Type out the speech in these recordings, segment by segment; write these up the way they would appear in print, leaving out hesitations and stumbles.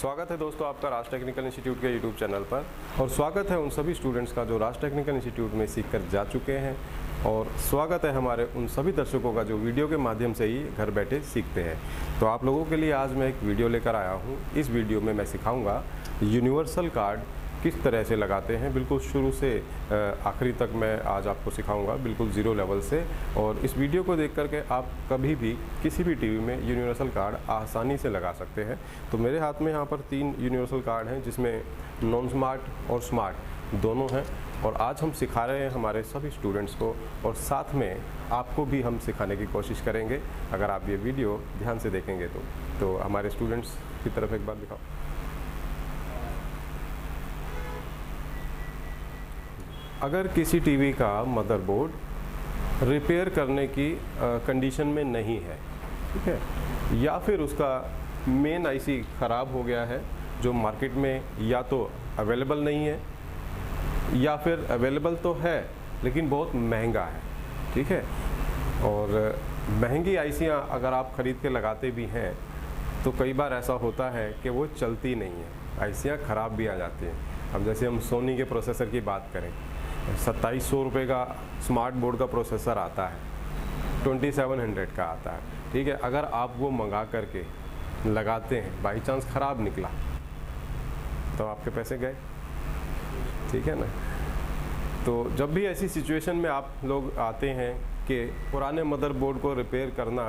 स्वागत है दोस्तों आपका राज टेक्निकल इंस्टीट्यूट के यूट्यूब चैनल पर। और स्वागत है उन सभी स्टूडेंट्स का जो राज टेक्निकल इंस्टीट्यूट में सीख कर जा चुके हैं, और स्वागत है हमारे उन सभी दर्शकों का जो वीडियो के माध्यम से ही घर बैठे सीखते हैं। तो आप लोगों के लिए आज मैं एक वीडियो लेकर आया हूँ। इस वीडियो में मैं सिखाऊंगा यूनिवर्सल कार्ड किस तरह से लगाते हैं, बिल्कुल शुरू से आखिरी तक मैं आज आपको सिखाऊंगा, बिल्कुल ज़ीरो लेवल से। और इस वीडियो को देख करके आप कभी भी किसी भी टीवी में यूनिवर्सल कार्ड आसानी से लगा सकते हैं। तो मेरे हाथ में यहाँ पर 3 यूनिवर्सल कार्ड हैं, जिसमें नॉन स्मार्ट और स्मार्ट दोनों हैं। और आज हम सिखा रहे हैं हमारे सभी स्टूडेंट्स को, और साथ में आपको भी हम सिखाने की कोशिश करेंगे अगर आप ये वीडियो ध्यान से देखेंगे तो हमारे स्टूडेंट्स की तरफ एक बार दिखाओ। अगर किसी टीवी का मदरबोर्ड रिपेयर करने की कंडीशन में नहीं है, ठीक है, या फिर उसका मेन आईसी ख़राब हो गया है जो मार्केट में या तो अवेलेबल नहीं है या फिर अवेलेबल तो है लेकिन बहुत महंगा है, ठीक है। और महंगी आईसियाँ अगर आप ख़रीद के लगाते भी हैं तो कई बार ऐसा होता है कि वो चलती नहीं है, आईसियाँ ख़राब भी आ जाती हैं। अब जैसे हम सोनी के प्रोसेसर की बात करें, 2700 रुपये का स्मार्ट बोर्ड का प्रोसेसर आता है, 2700 का आता है, ठीक है। अगर आप वो मंगा करके लगाते हैं, बाई चांस ख़राब निकला तो आपके पैसे गए, ठीक है ना। तो जब भी ऐसी सिचुएशन में आप लोग आते हैं कि पुराने मदरबोर्ड को रिपेयर करना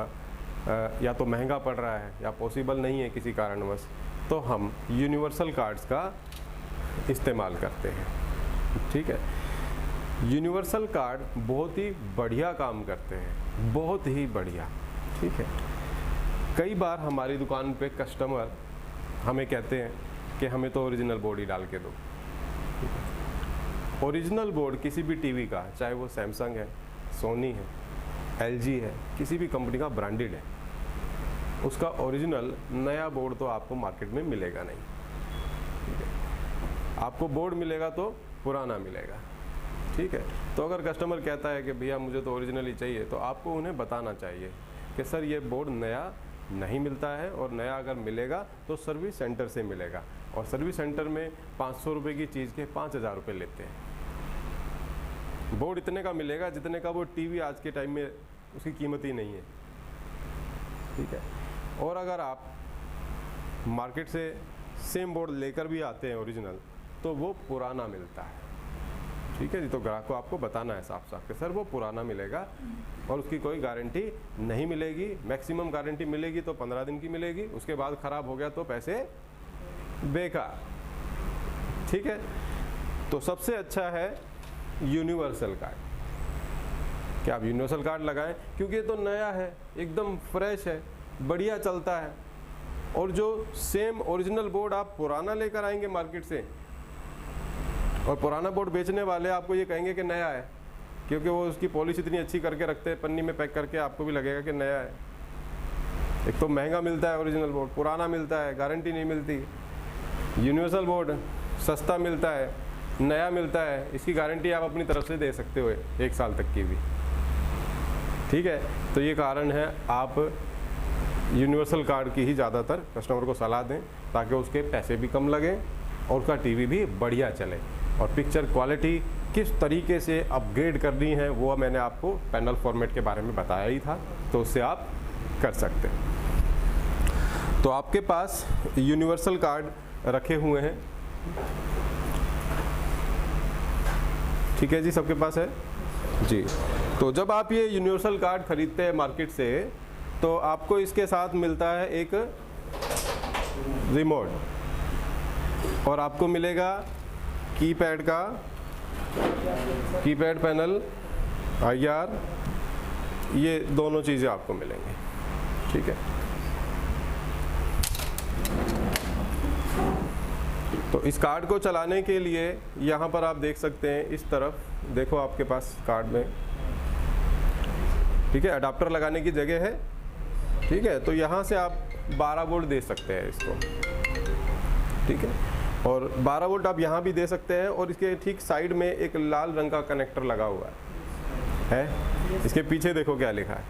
या तो महंगा पड़ रहा है या पॉसिबल नहीं है किसी कारणवश, तो हम यूनिवर्सल कार्ड्स का इस्तेमाल करते हैं, ठीक है। यूनिवर्सल कार्ड बहुत ही बढ़िया काम करते हैं, बहुत ही बढ़िया, ठीक है। कई बार हमारी दुकान पे कस्टमर हमें कहते हैं कि हमें तो ओरिजिनल बोर्ड ही डाल के दो। ओरिजिनल बोर्ड किसी भी टीवी का, चाहे वो सैमसंग है, सोनी है, एलजी है, किसी भी कंपनी का ब्रांडेड है, उसका ओरिजिनल नया बोर्ड तो आपको मार्केट में मिलेगा नहीं, ठीक है। आपको बोर्ड मिलेगा तो पुराना मिलेगा, ठीक है। तो अगर कस्टमर कहता है कि भैया मुझे तो ओरिजिनल ही चाहिए, तो आपको उन्हें बताना चाहिए कि सर ये बोर्ड नया नहीं मिलता है, और नया अगर मिलेगा तो सर्विस सेंटर से मिलेगा, और सर्विस सेंटर में 500 रुपये की चीज़ के 5000 रुपये लेते हैं। बोर्ड इतने का मिलेगा जितने का वो टीवी आज के टाइम में उसकी कीमत ही नहीं है, ठीक है। और अगर आप मार्केट से सेम बोर्ड लेकर भी आते हैं ओरिजिनल, तो वो पुराना मिलता है, ठीक है जी। तो ग्राहक को आपको बताना है साफ साफ कि सर वो पुराना मिलेगा और उसकी कोई गारंटी नहीं मिलेगी। मैक्सिमम गारंटी मिलेगी तो 15 दिन की मिलेगी, उसके बाद ख़राब हो गया तो पैसे बेकार, ठीक है। तो सबसे अच्छा है यूनिवर्सल कार्ड, कि आप यूनिवर्सल कार्ड लगाएं, क्योंकि ये तो नया है, एकदम फ्रेश है, बढ़िया चलता है। और जो सेम ओरिजिनल बोर्ड आप पुराना लेकर आएंगे मार्केट से, और पुराना बोर्ड बेचने वाले आपको ये कहेंगे कि नया है, क्योंकि वो उसकी पॉलिश इतनी अच्छी करके रखते हैं, पन्नी में पैक करके, आपको भी लगेगा कि नया है। एक तो महंगा मिलता है ओरिजिनल बोर्ड, पुराना मिलता है, गारंटी नहीं मिलती। यूनिवर्सल बोर्ड सस्ता मिलता है, नया मिलता है, इसकी गारंटी आप अपनी तरफ से दे सकते हो 1 साल तक की भी, ठीक है। तो ये कारण है आप यूनिवर्सल कार्ड की ही ज़्यादातर कस्टमर को सलाह दें, ताकि उसके पैसे भी कम लगें और उसका टीवी भी बढ़िया चले। और पिक्चर क्वालिटी किस तरीके से अपग्रेड करनी है वो मैंने आपको पैनल फॉर्मेट के बारे में बताया ही था, तो उससे आप कर सकते हैं। तो आपके पास यूनिवर्सल कार्ड रखे हुए हैं, ठीक है जी, सबके पास है जी। तो जब आप ये यूनिवर्सल कार्ड खरीदते हैं मार्केट से, तो आपको इसके साथ मिलता है एक रिमोट, और आपको मिलेगा कीपैड पैनल, IR, ये दोनों चीज़ें आपको मिलेंगी, ठीक है। तो इस कार्ड को चलाने के लिए यहाँ पर आप देख सकते हैं, इस तरफ देखो आपके पास कार्ड में, ठीक है, अडाप्टर लगाने की जगह है, ठीक है। तो यहाँ से आप 12 वोल्ट दे सकते हैं इसको, ठीक है। और 12 वोल्ट आप यहाँ भी दे सकते हैं, और इसके ठीक साइड में एक लाल रंग का कनेक्टर लगा हुआ है। इसके पीछे देखो क्या लिखा है,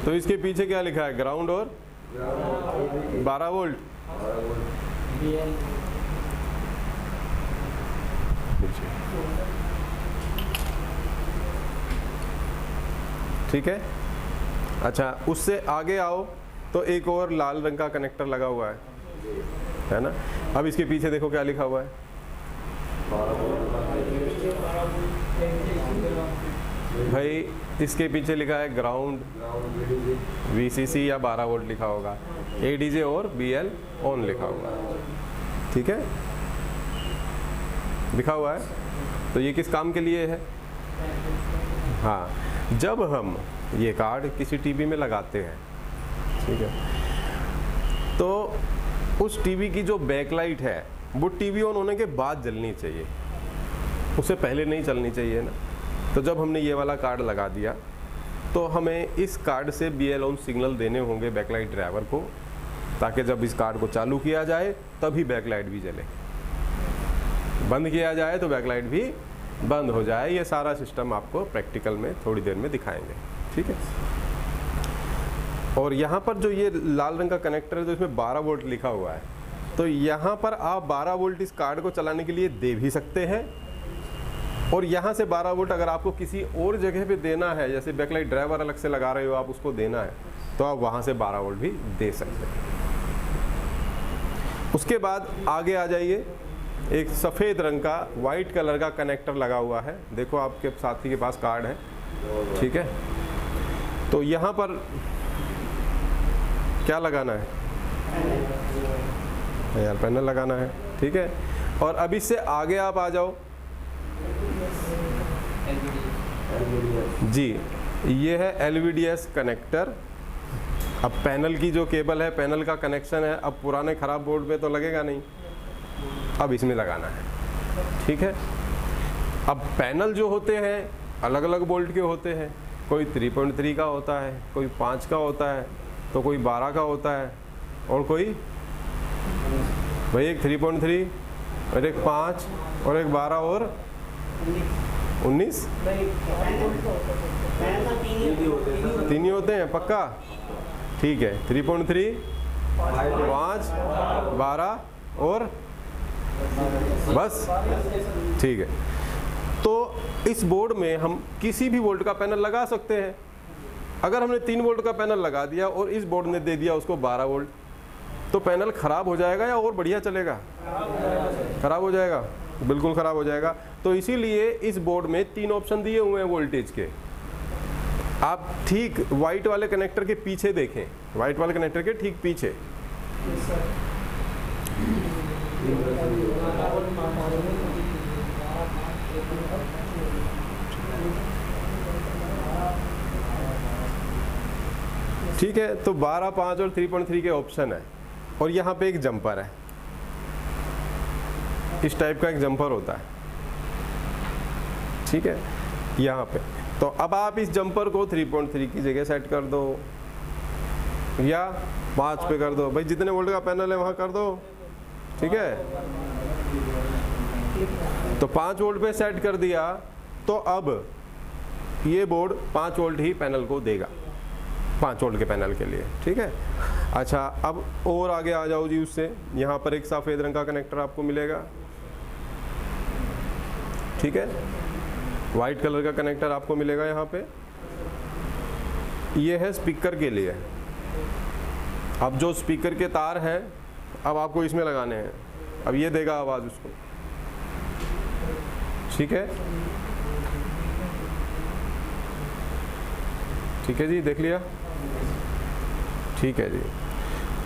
तो इसके पीछे क्या लिखा है, ग्राउंड और 12 वोल्ट। ठीक है। अच्छा, उससे आगे आओ तो एक और लाल रंग का कनेक्टर लगा हुआ है ना। अब इसके पीछे देखो क्या लिखा हुआ है, भाई इसके पीछे लिखा है ग्राउंड, VCC या 12 वोल्ट लिखा होगा, ADJ और BL ऑन लिखा हुआ है। ठीक है, लिखा हुआ है। तो ये किस काम के लिए है? हाँ, जब हम ये कार्ड किसी टीवी में लगाते हैं, ठीक है, तो उस टीवी की जो बैकलाइट है वो टीवी ऑन होने के बाद जलनी चाहिए, उससे पहले नहीं चलनी चाहिए ना। तो जब हमने ये वाला कार्ड लगा दिया तो हमें इस कार्ड से BL ऑन सिग्नल देने होंगे बैकलाइट ड्राइवर को, ताकि जब इस कार्ड को चालू किया जाए तभी बैकलाइट भी जले, बंद किया जाए तो बैकलाइट भी बंद हो जाए। ये सारा सिस्टम आपको प्रैक्टिकल में थोड़ी देर में दिखाएंगे। ठीक है। और यहाँ पर जो ये लाल रंग का कनेक्टर है तो इसमें 12 वोल्ट लिखा हुआ है, तो यहाँ पर आप 12 वोल्ट इस कार्ड को चलाने के लिए दे भी सकते हैं, और यहाँ से 12 वोल्ट अगर आपको किसी और जगह पे देना है, जैसे बैकलाइट ड्राइवर अलग से लगा रहे हो आप, उसको देना है तो आप वहाँ से 12 वोल्ट भी दे सकते हैं। उसके बाद आगे आ जाइए, एक सफ़ेद रंग का वाइट कलर का कनेक्टर लगा हुआ है, देखो आपके साथी के पास कार्ड है। ठीक है, तो यहाँ पर क्या लगाना है यार, पैनल लगाना है। ठीक है, और अब इससे आगे आप आ जाओ जी, ये है LVDS कनेक्टर। अब पैनल की जो केबल है, पैनल का कनेक्शन है, अब पुराने ख़राब बोर्ड पे तो लगेगा नहीं, अब इसमें लगाना है। ठीक है, अब पैनल जो होते हैं अलग अलग वोल्ट के होते हैं, कोई 3.3 का होता है, कोई 5 का होता है, तो कोई 12 का होता है, और कोई भाई एक 3.3 और एक 5 और एक 12 और 19 तीन ही होते हैं पक्का। ठीक है, 3.3 5 12 और बस। ठीक है, तो इस बोर्ड में हम किसी भी वोल्ट का पैनल लगा सकते हैं। अगर हमने 3 वोल्ट का पैनल लगा दिया और इस बोर्ड ने दे दिया उसको 12 वोल्ट, तो पैनल ख़राब हो जाएगा या और बढ़िया चलेगा? ख़राब हो जाएगा, बिल्कुल ख़राब हो जाएगा। तो इसीलिए इस बोर्ड में 3 ऑप्शन दिए हुए हैं वोल्टेज के। आप ठीक वाइट वाले कनेक्टर के पीछे देखें, वाइट वाले कनेक्टर के ठीक पीछे ठीक है, तो 12, 5 और 3.3 के ऑप्शन है, और यहाँ पे एक जंपर है, इस टाइप का एक जंपर होता है। ठीक है, यहाँ पे तो अब आप इस जंपर को 3.3 की जगह सेट कर दो या 5 पे कर दो, भाई जितने वोल्ट का पैनल है वहाँ कर दो। ठीक है, तो 5 वोल्ट पे सेट कर दिया, तो अब ये बोर्ड 5 वोल्ट ही पैनल को देगा, 5 वोल्ट के पैनल के लिए। ठीक है, अच्छा अब और आगे आ जाओ जी, उससे यहाँ पर एक सफ़ेद रंग का कनेक्टर आपको मिलेगा। ठीक है, वाइट कलर का कनेक्टर आपको मिलेगा यहाँ पे, ये है स्पीकर के लिए। अब जो स्पीकर के तार हैं अब आपको इसमें लगाने हैं, अब ये देगा आवाज़ उसको। ठीक है, ठीक है जी, देख लिया। ठीक है जी,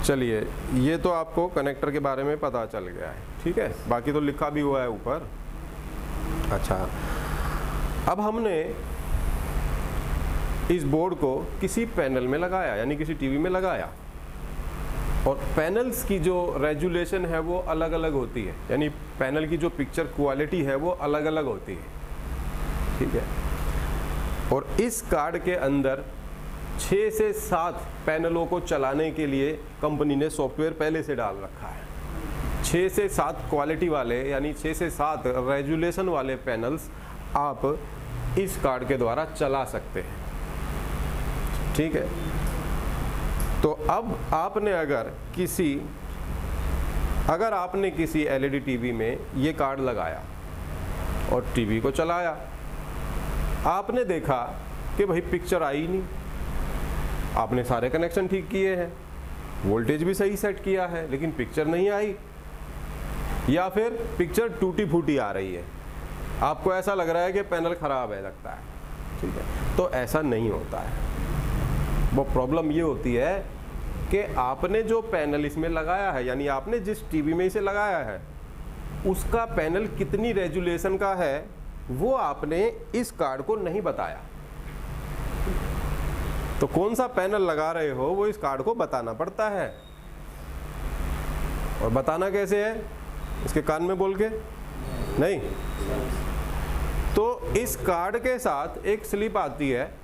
चलिए ये तो आपको कनेक्टर के बारे में पता चल गया है। ठीक है, बाकी तो लिखा भी हुआ है ऊपर। अच्छा, अब हमने इस बोर्ड को किसी पैनल में लगाया, यानी किसी टीवी में लगाया, और पैनल्स की जो रेजुलेशन है वो अलग अलग होती है, यानी पैनल की जो पिक्चर क्वालिटी है वो अलग अलग होती है। ठीक है, और इस कार्ड के अंदर 6 से 7 पैनलों को चलाने के लिए कंपनी ने सॉफ्टवेयर पहले से डाल रखा है। 6 से 7 क्वालिटी वाले, यानी 6 से 7 रेजुलेशन वाले पैनल्स आप इस कार्ड के द्वारा चला सकते हैं। ठीक है। तो अब आपने अगर आपने किसी एलईडी टीवी में ये कार्ड लगाया और टीवी को चलाया, आपने देखा कि भाई पिक्चर आई नहीं, आपने सारे कनेक्शन ठीक किए हैं, वोल्टेज भी सही सेट किया है, लेकिन पिक्चर नहीं आई, या फिर पिक्चर टूटी फूटी आ रही है, आपको ऐसा लग रहा है कि पैनल खराब है लगता है, ठीक है। तो ऐसा नहीं होता है। वो प्रॉब्लम ये होती है कि आपने जो पैनल इसमें लगाया है, यानी आपने जिस टीवी में इसे लगाया है, उसका पैनल कितनी रेजुलेशन का है वो आपने इस कार्ड को नहीं बताया। तो कौन सा पैनल लगा रहे हो वो इस कार्ड को बताना पड़ता है। और बताना कैसे है? इसके कान में बोल के नहीं। तो इस कार्ड के साथ एक स्लिप आती है,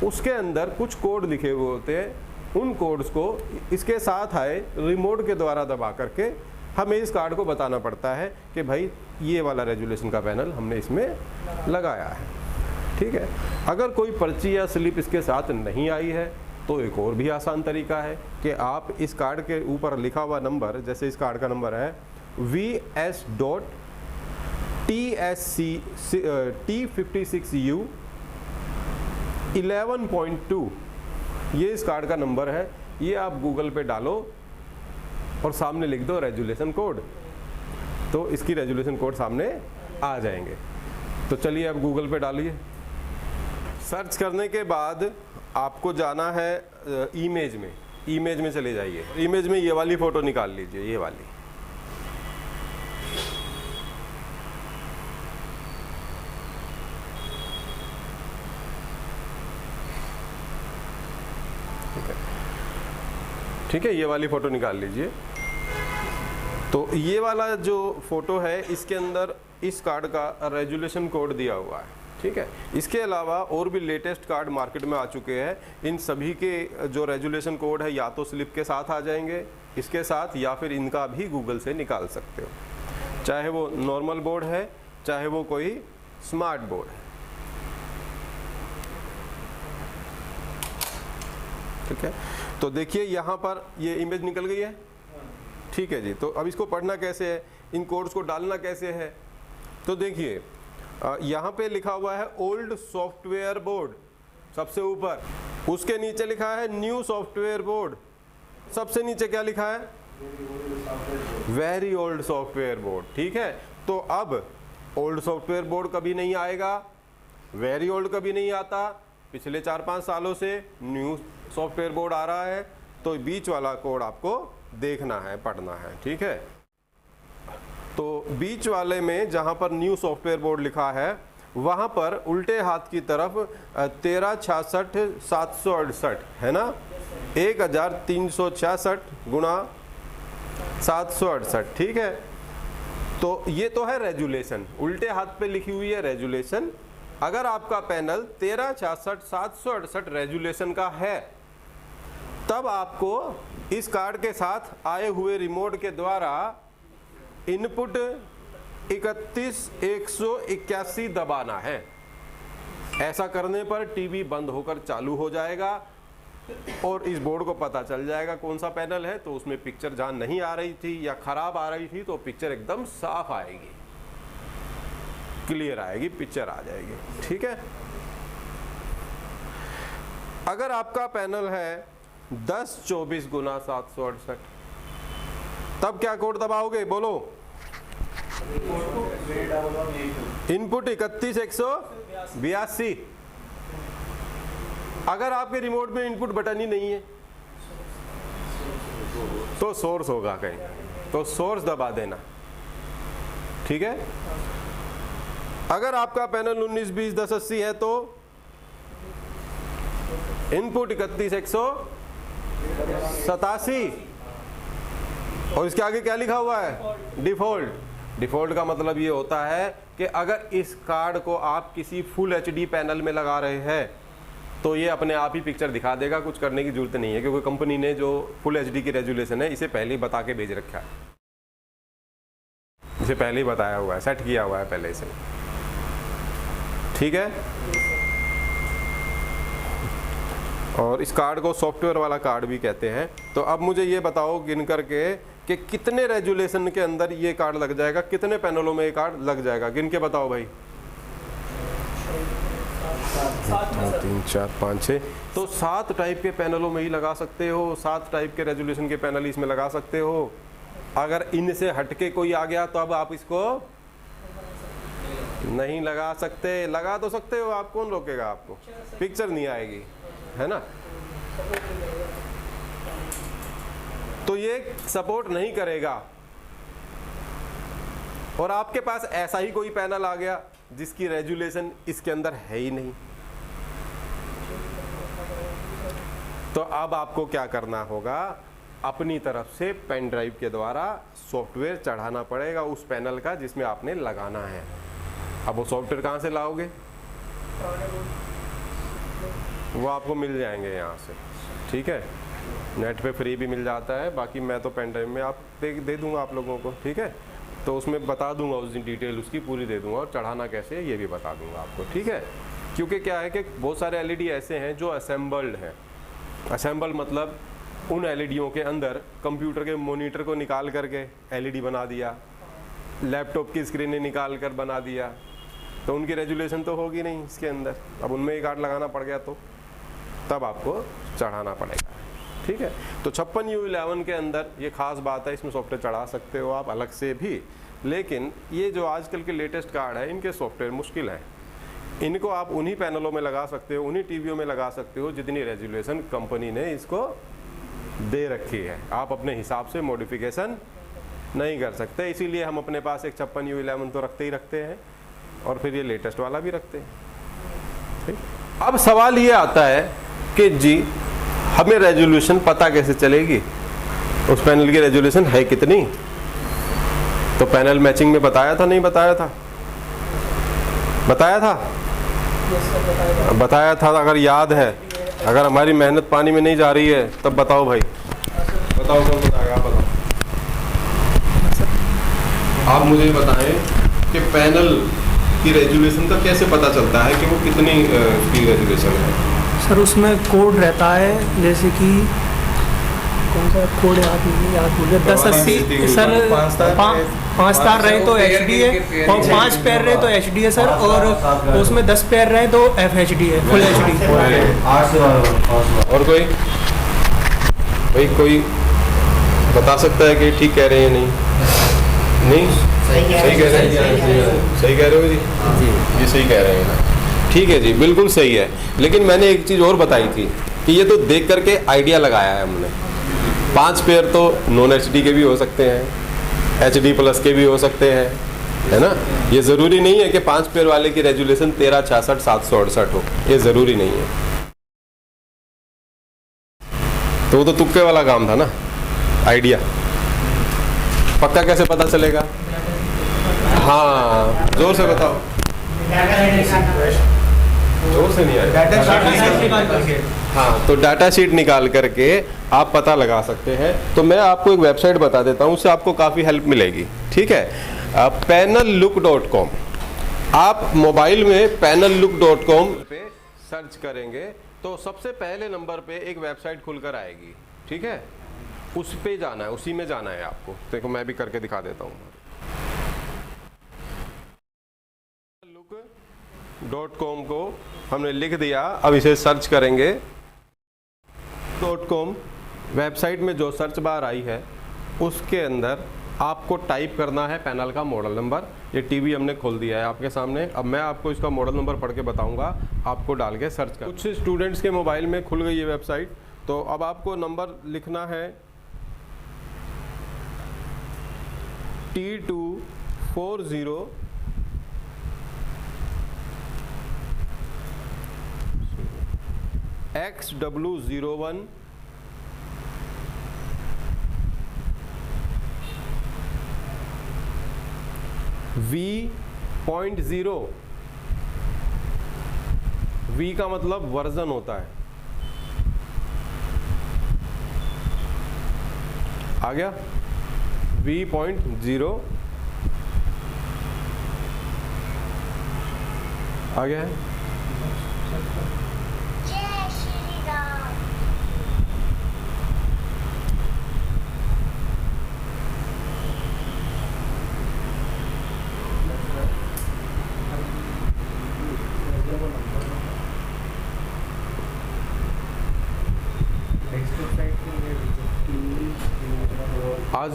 उसके अंदर कुछ कोड लिखे हुए होते हैं। उन कोड्स को इसके साथ आए रिमोट के द्वारा दबा करके हमें इस कार्ड को बताना पड़ता है कि भाई ये वाला रेजुलेशन का पैनल हमने इसमें लगाया है, ठीक है। अगर कोई पर्ची या स्लिप इसके साथ नहीं आई है तो एक और भी आसान तरीका है कि आप इस कार्ड के ऊपर लिखा हुआ नंबर, जैसे इस कार्ड का नंबर है VS.TSC-T56U 11.2, ये इस कार्ड का नंबर है। ये आप गूगल पे डालो और सामने लिख दो रेजुलेशन कोड, तो इसकी रेजुलेशन कोड सामने आ जाएंगे। तो चलिए अब गूगल पे डालिए। सर्च करने के बाद आपको जाना है इमेज में। इमेज में चले जाइए। इमेज में ये वाली फ़ोटो निकाल लीजिए, ये वाली। ठीक है, ये वाली फ़ोटो निकाल लीजिए। तो ये वाला जो फ़ोटो है इसके अंदर इस कार्ड का रेजुलेशन कोड दिया हुआ है, ठीक है। इसके अलावा और भी लेटेस्ट कार्ड मार्केट में आ चुके हैं। इन सभी के जो रेजुलेशन कोड है या तो स्लिप के साथ आ जाएंगे इसके साथ, या फिर इनका भी गूगल से निकाल सकते हो, चाहे वो नॉर्मल बोर्ड है चाहे वो कोई स्मार्ट बोर्ड है, ठीक है। तो देखिए यहाँ पर ये इमेज निकल गई है, ठीक है जी। तो अब इसको पढ़ना कैसे है, इन कोड्स को डालना कैसे है? तो देखिए यहाँ पे लिखा हुआ है ओल्ड सॉफ्टवेयर बोर्ड सबसे ऊपर, उसके नीचे लिखा है न्यू सॉफ्टवेयर बोर्ड, सबसे नीचे क्या लिखा है? वेरी ओल्ड सॉफ्टवेयर बोर्ड, ठीक है। तो अब ओल्ड सॉफ्टवेयर बोर्ड कभी नहीं आएगा, वेरी ओल्ड कभी नहीं आता, पिछले 4-5 सालों से न्यू सॉफ्टवेयर बोर्ड आ रहा है। तो बीच वाला कोड आपको देखना है, पढ़ना है, ठीक है। तो बीच वाले में जहां पर न्यू सॉफ्टवेयर बोर्ड लिखा है वहां पर उल्टे हाथ की तरफ 1366,768 है ना, 1366 गुणा 768, ठीक है। तो ये तो है रेजुलेशन, उल्टे हाथ पे लिखी हुई है रेजुलेशन। अगर आपका पैनल 1366,768 रेजुलेशन का है तब आपको इस कार्ड के साथ आए हुए रिमोट के द्वारा इनपुट 31,181 दबाना है। ऐसा करने पर टीवी बंद होकर चालू हो जाएगा और इस बोर्ड को पता चल जाएगा कौन सा पैनल है। तो उसमें पिक्चर जहां नहीं आ रही थी या खराब आ रही थी तो पिक्चर एकदम साफ आएगी, क्लियर आएगी, पिक्चर आ जाएगी, ठीक है। अगर आपका पैनल है 1024 गुना 768, तब क्या कोड दबाओगे? बोलो। इनपुट 31,182। अगर आपके रिमोट में इनपुट बटन ही नहीं है तो सोर्स होगा कहीं, तो सोर्स दबा देना, ठीक है। अगर आपका पैनल 19-20-10-80 है तो इनपुट 31,187 और इसके आगे क्या लिखा हुआ है? डिफॉल्ट। डिफॉल्ट का मतलब ये होता है कि अगर इस कार्ड को आप किसी फुल एचडी पैनल में लगा रहे हैं तो ये अपने आप ही पिक्चर दिखा देगा, कुछ करने की जरूरत नहीं है, क्योंकि कंपनी ने जो फुल एचडी की रेजुलेशन है इसे पहले ही बता के भेज रखा है, इसे पहले ही बताया हुआ है, सेट किया हुआ है पहले से, ठीक है। और इस कार्ड को सॉफ्टवेयर वाला कार्ड भी कहते हैं। तो अब मुझे ये बताओ गिन करके कि कितने रेजुलेशन के अंदर ये कार्ड लग जाएगा, कितने पैनलों में ये कार्ड लग जाएगा, गिन के बताओ भाई। 3 4 5 6, तो 7 टाइप के पैनलों में ही लगा सकते हो, 7 टाइप के रेजुलेशन के पैनल इसमें लगा सकते हो। अगर इनसे हटके कोई आ गया तो अब आप इसको नहीं लगा सकते। लगा तो सकते हो आप, कौन रोकेगा आपको, पिक्चर नहीं आएगी, है ना। तो ये सपोर्ट नहीं करेगा। और आपके पास ऐसा ही कोई पैनल आ गया जिसकी रेजुलेशन इसके अंदर है ही नहीं, तो अब आपको क्या करना होगा, अपनी तरफ से पेन ड्राइव के द्वारा सॉफ्टवेयर चढ़ाना पड़ेगा उस पैनल का जिसमें आपने लगाना है। अब वो सॉफ्टवेयर कहाँ से लाओगे, वो आपको मिल जाएंगे यहाँ से, ठीक है। नेट पे फ्री भी मिल जाता है, बाकी मैं तो पेन ड्राइव में आप दे दूंगा आप लोगों को, ठीक है। तो उसमें बता दूंगा, उस दिन डिटेल उसकी पूरी दे दूंगा, और चढ़ाना कैसे है ये भी बता दूंगा आपको, ठीक है। क्योंकि क्या है कि बहुत सारे एलईडी ऐसे हैं जो असेंबल्ड हैं। असेंबल मतलब उन एलईडीओं के अंदर कंप्यूटर के मॉनिटर को निकाल करके एलईडी बना दिया, लैपटॉप की स्क्रीन निकाल कर बना दिया, तो उनकी रेजुलेशन तो होगी नहीं इसके अंदर। अब उनमें एक कार्ड लगाना पड़ गया तो तब आपको चढ़ाना पड़ेगा, ठीक है। तो 56U11 के अंदर ये खास बात है, इसमें सॉफ्टवेयर चढ़ा सकते हो आप अलग से भी, लेकिन ये जो आजकल के लेटेस्ट कार्ड है इनके सॉफ्टवेयर मुश्किल हैं। इनको आप उन्हीं पैनलों में लगा सकते हो, उन्हीं टीवियों में लगा सकते हो जितनी रेजुलेशन कंपनी ने इसको दे रखी है। आप अपने हिसाब से मॉडिफिकेशन नहीं कर सकते, इसीलिए हम अपने पास एक 56U11 तो रखते ही रखते हैं, और फिर ये लेटेस्ट वाला भी रखते हैं, ठीक। अब सवाल ये आता है कि जी हमें रेजोल्यूशन पता कैसे चलेगी, उस पैनल की रेजोल्यूशन है कितनी। तो पैनल मैचिंग में बताया था, नहीं बताया था, बताया था, बताया था। अगर याद है, अगर हमारी मेहनत पानी में नहीं जा रही है तब बताओ भाई, बताओ कौन बताएगा, आप बताओ। आप मुझे बताएं कि पैनल की रेजुलेशन का कैसे पता चलता है कि वो कितनी की रेजुलेशन है। सर उसमें कोड रहता है, जैसे कि कौन सा कोड याद भूल गया, 1080 सर, 5 तार रहे तो HD है, और 5 पैर रहे तो HD है सर, और उसमें 10 पैर रहे तो FHD है, फुल HD। और कोई भाई, कोई बता सकता है कि ठीक कह रहे हैं, नहीं सही कह रहे हैं, सही कह रहे हो जी, ये सही कह रहे हैं ना, ठीक है जी, बिल्कुल सही है। लेकिन मैंने एक चीज़ और बताई थी कि ये तो देख करके आइडिया लगाया है हमने। 5 पेयर तो नॉन HD के भी हो सकते हैं, HD+ के भी हो सकते हैं, है ना। ये ज़रूरी नहीं है कि 5 पेयर वाले की रेजुलेशन 1366 768 हो, ये ज़रूरी नहीं है। तो वो तो तुक्के वाला काम था ना, आइडिया। पक्का कैसे पता चलेगा, हाँ जोर से बताओ, जोर से नहीं आया। हाँ, तो डाटा शीट निकाल करके आप पता लगा सकते हैं। तो मैं आपको एक वेबसाइट बता देता हूँ, उससे आपको काफ़ी हेल्प मिलेगी, ठीक है। panellook.com, आप मोबाइल में panellook.com पे सर्च करेंगे तो सबसे पहले नंबर पे एक वेबसाइट खुलकर आएगी, ठीक है। उस पे जाना है, उसी में जाना है आपको। देखो मैं भी करके दिखा देता हूँ। look.com को हमने लिख दिया, अब इसे सर्च करेंगे। .com वेबसाइट में जो सर्च बार आई है उसके अंदर आपको टाइप करना है पैनल का मॉडल नंबर। ये टीवी हमने खोल दिया है आपके सामने। अब मैं आपको इसका मॉडल नंबर पढ़ के बताऊंगा, आपको डाल के सर्च कर। कुछ स्टूडेंट्स के मोबाइल में खुल गई ये वेबसाइट, तो अब आपको नंबर लिखना है T240 XW01 V.0। V का मतलब वर्जन होता है। आ गया V.0 आ गया है। आज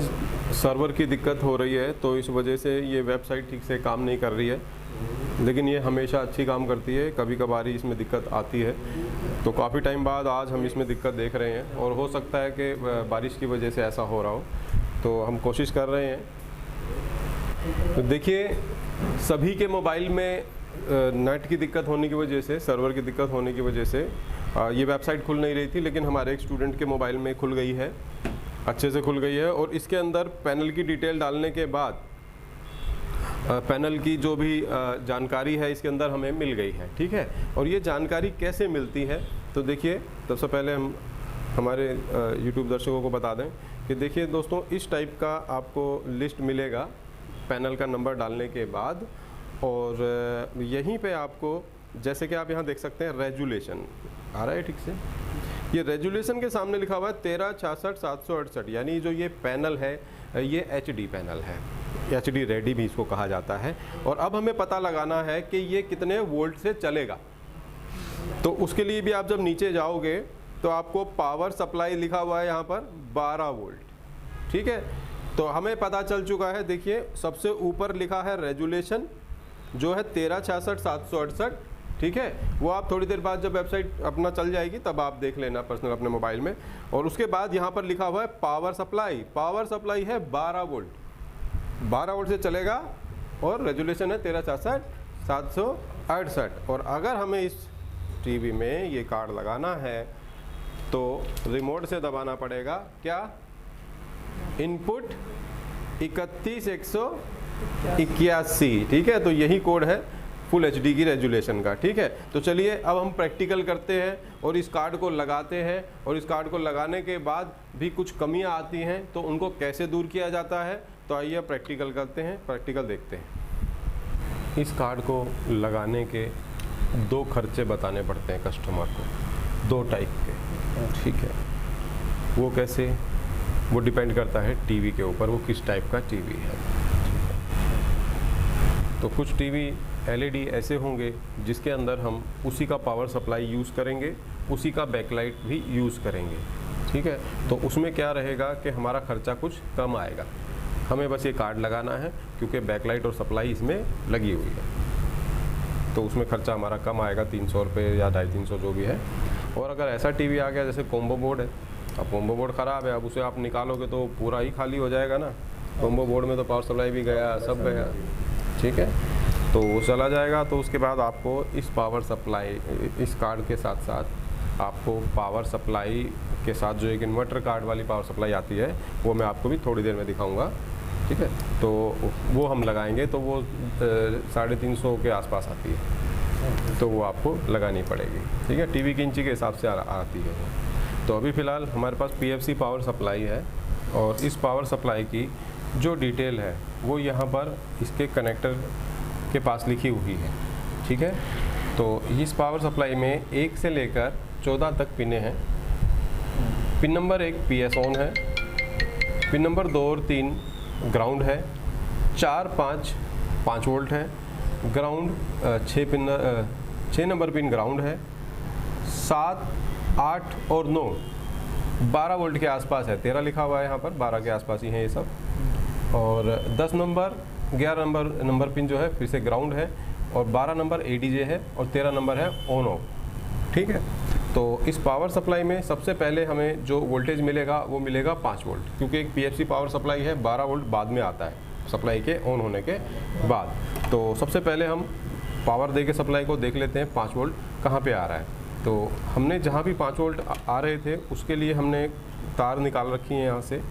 सर्वर की दिक्कत हो रही है, तो इस वजह से ये वेबसाइट ठीक से काम नहीं कर रही है, लेकिन ये हमेशा अच्छी काम करती है। कभी कभार ही इसमें दिक्कत आती है, तो काफ़ी टाइम बाद आज हम इसमें दिक्कत देख रहे हैं, और हो सकता है कि बारिश की वजह से ऐसा हो रहा हो, तो हम कोशिश कर रहे हैं। तो देखिए, सभी के मोबाइल में नेट की दिक्कत होने की वजह से, सर्वर की दिक्कत होने की वजह से ये वेबसाइट खुल नहीं रही थी, लेकिन हमारे एक स्टूडेंट के मोबाइल में खुल गई है, अच्छे से खुल गई है। और इसके अंदर पैनल की डिटेल डालने के बाद पैनल की जो भी जानकारी है इसके अंदर हमें मिल गई है, ठीक है। और ये जानकारी कैसे मिलती है, तो देखिए, सबसे पहले हम हमारे YouTube दर्शकों को बता दें कि देखिए दोस्तों, इस टाइप का आपको लिस्ट मिलेगा पैनल का नंबर डालने के बाद, और यहीं पे आपको, जैसे कि आप यहाँ देख सकते हैं, रेजुलेशन आ रहा है ठीक से, ये रेजुलेशन के सामने लिखा हुआ है 1366/768, यानी जो ये पैनल है ये HD पैनल है, HD रेडी भी इसको कहा जाता है। और अब हमें पता लगाना है कि ये कितने वोल्ट से चलेगा। तो उसके लिए भी आप जब नीचे जाओगे तो आपको पावर सप्लाई लिखा हुआ है यहाँ पर 12 वोल्ट, ठीक है। तो हमें पता चल चुका है, देखिए सबसे ऊपर लिखा है रेजुलेशन जो है 1366/768, ठीक है। वो आप थोड़ी देर बाद जब वेबसाइट अपना चल जाएगी तब आप देख लेना पर्सनल अपने मोबाइल में। और उसके बाद यहाँ पर लिखा हुआ है पावर सप्लाई, पावर सप्लाई है 12 वोल्ट, 12 वोल्ट से चलेगा, और रेजुलेशन है 1366/768। और अगर हमें इस टीवी में ये कार्ड लगाना है तो रिमोट से दबाना पड़ेगा क्या, इनपुट 31181, ठीक है। तो यही कोड है फुल HD की रेजुलेशन का, ठीक है। तो चलिए अब हम प्रैक्टिकल करते हैं और इस कार्ड को लगाते हैं, और इस कार्ड को लगाने के बाद भी कुछ कमियां आती हैं तो उनको कैसे दूर किया जाता है। तो आइए प्रैक्टिकल करते हैं, प्रैक्टिकल देखते हैं। इस कार्ड को लगाने के 2 खर्चे बताने पड़ते हैं कस्टमर को, 2 टाइप के, ठीक है। वो कैसे, वो डिपेंड करता है टीवी के ऊपर, वो किस टाइप का टीवी है। तो कुछ टीवी LED ऐसे होंगे जिसके अंदर हम उसी का पावर सप्लाई यूज़ करेंगे, उसी का बैकलाइट भी यूज़ करेंगे, ठीक है। तो उसमें क्या रहेगा कि हमारा खर्चा कुछ कम आएगा, हमें बस ये कार्ड लगाना है क्योंकि बैकलाइट और सप्लाई इसमें लगी हुई है, तो उसमें खर्चा हमारा कम आएगा, 300 रुपये या 250 जो भी है। और अगर ऐसा टीवी आ गया जैसे कॉम्बो बोर्ड है, अब कॉम्बो बोर्ड ख़राब है, अब उसे आप निकालोगे तो पूरा ही खाली हो जाएगा ना। कॉम्बो बोर्ड में तो पावर सप्लाई भी गया, सब गया, ठीक है। तो वो चला जाएगा। तो उसके बाद आपको इस पावर सप्लाई, इस कार्ड के साथ साथ आपको पावर सप्लाई के साथ जो एक इन्वर्टर कार्ड वाली पावर सप्लाई आती है, वो मैं आपको भी थोड़ी देर में दिखाऊंगा, ठीक है। तो वो हम लगाएंगे, तो वो 350 के आसपास आती है, तो वो आपको लगानी पड़ेगी, ठीक है। टीवी की इंची के हिसाब से आती है वो। तो अभी फ़िलहाल हमारे पास PFC पावर सप्लाई है, और इस पावर सप्लाई की जो डिटेल है वो यहाँ पर इसके कनेक्टर के पास लिखी हुई है, ठीक है। तो इस पावर सप्लाई में 1 से लेकर 14 तक पिने हैं। पिन नंबर 1 PS ऑन है, पिन नंबर 2 और 3 ग्राउंड है, 4, 5 वोल्ट है, ग्राउंड 6 नंबर पिन ग्राउंड है, 7, 8 और 9 12 वोल्ट के आसपास है, 13 लिखा हुआ है यहाँ पर, 12 के आसपास ही है ये सब। और 10 नंबर 11 नंबर पिन जो है फिर से ग्राउंड है, और 12 नंबर ADJ है, और 13 नंबर है ऑन ऑफ, ठीक है। तो इस पावर सप्लाई में सबसे पहले हमें जो वोल्टेज मिलेगा वो मिलेगा 5 वोल्ट, क्योंकि एक PFC पावर सप्लाई है, 12 वोल्ट बाद में आता है सप्लाई के ऑन होने के बाद। तो सबसे पहले हम पावर दे के सप्लाई को देख लेते हैं 5 वोल्ट कहाँ पे आ रहा है। तो हमने जहाँ भी 5 वोल्ट आ रहे थे उसके लिए हमने तार निकाल रखी है यहाँ से,